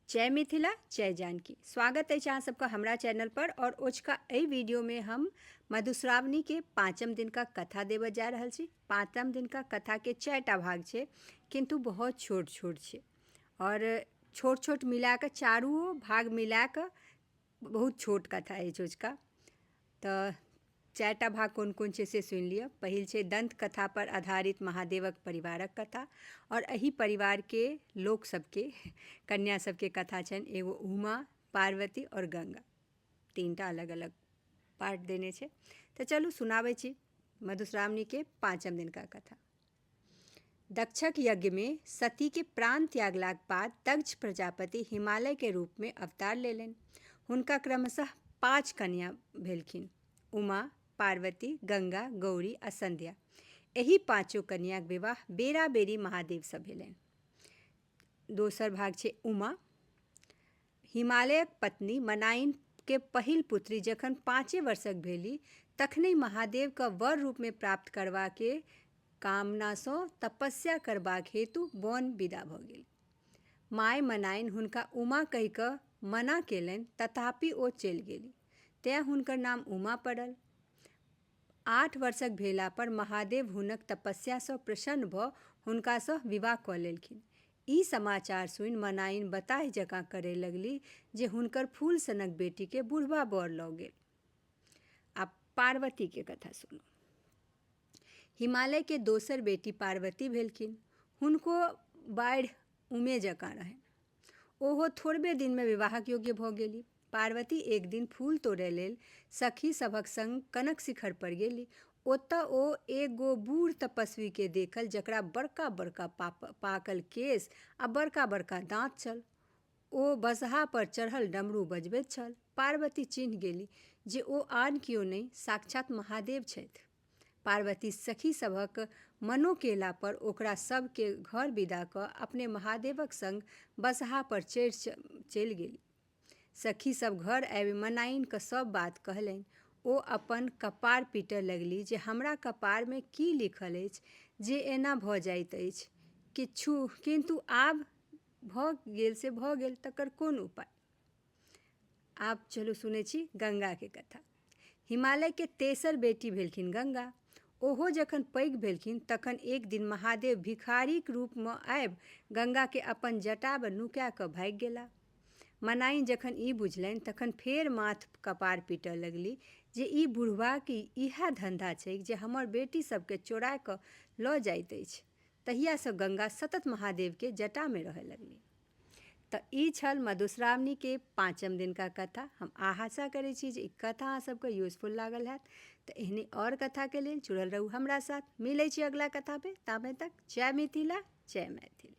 जय मिथिला जय जानकी। स्वागत है अहाँ सबका हमरा चैनल पर। और ओजका एहि वीडियो में हम मधुश्रावणी के 5म दिन का कथा देव जा रहल छी। 5म दिन का कथा के 4टा भाग छे, किंतु बहुत छोट छोट छे और छोट छोट मिला के चारों भाग मिला के बहुत छोट कथा है ओजका। तो 4टा भाग कौन कौन छे से सुन लिया। पहिल छे दंत कथा पर आधारित महादेवक परिवारक कथा और एही परिवार के लोक सबके कन्या सबके कथा छन। एगो उमा, पार्वती और गंगा, 3टा अलग अलग पार्ट देने छे। तो चलू सुनावे छी मधुश्रावणी के 5म दिन का कथा। दक्षक यज्ञ में सती के प्राण त्यागलाक बाद दक्ष प्रजापति हिमालय के रूप में अवतार लेलनि। हुनका क्रमशः 5 कन्या भेलखिन, उमा, पार्वती, गंगा, गौरी आ संध्या। एही 5 कन्याक विवाह बेरा बेरी महादेव से भेलनि। दोसर भाग छे उमा। हिमालयक पत्नी मनाइन के पहिल पुत्री जखन 5 वर्षक भेली तखने महादेव का वर रूप में प्राप्त करवा के कामना सँ तपस्या करबाक हेतु वन विदा भ गेल। माय मनाइन हुनका उमा कहि कऽ मना केलनि, तथापि ओ चलि गेली, तें हुनकर नाम उमा पड़ल। 8 वर्षक भेला पर महादेव हुनक तपस्या सँ प्रसन्न भऽ हुनका सँ विवाह कऽ लेलखिन। ई समाचार सुनि मनाइन बताह जकाँ करे लगली जे हुनकर फूल सनक बेटी के बुढ़बा बर लऽ गेल। आब पार्वती के कथा सुनू। हिमालय के दोसर बेटी पार्वती भेलखिन। हुनको बाढ़ि उमे जकाँ रहनि। ओहो थोड़बे दिन में विवाहक योग्य भऽ गेली। पार्वती एक दिन फूल तोड़ै लेल सखी सभक संग कनक शिखर पर गेली। ओतऽ ओ एगो बूढ़ तपस्वी के देखल जकरा बड़का बड़का पाकल केश आ बड़का बड़का दाँत छल। ओ बसहा पर चढ़ल डमरू बजबैत छल। पार्वती चिन्ह गेली जे ओ आन कियो नहि, साक्षात महादेव छथि। पार्वती सखी सभक मनो केला पर ओकरा सबके घर विदा कऽ अपने महादेवक संग बसहा पर चलि गेली। सखी सब घर आबि मनाइन के सब बात कहलनि। ओ अपन कपार पीटय लगली जे हमरा कपार में की लिखल अछि जे एना भऽ जाइत अछि। किंतु आब भऽ गेल से भऽ गेल, तकर कोन उपाय। आब चलू सुनै छी गंगा के कथा। हिमालय के तेसर बेटी भेलखिन गंगा। ओहो जखन पैघ भेलखिन तखन एक दिन महादेव भिखारीक रूप में आबि गंगा के अपन जटा में नुका कऽ भागि गेला। मनाइन जखन ई बुझलनि तखन फेर माथ कपार पीटय लगली जे ई बुढ़वा के इएह धंधा छै जे हमर बेटी सबके चोरा कऽ लऽ जाइत अछि। तहिया सँ गंगा सतत महादेव के जटा में रहय लगली। तऽ ई छल मधुश्रावणी के 5म दिन का कथा। हम आशा करै छी जे ई कथा अहाँ सबके यूजफुल लागल हैत। तऽ एहने और कथा के लेल जुड़ल रहू हमरा साथ। मिलै छी अगला कथा पे। ताबे तक जय मिथिला जय मैथिली।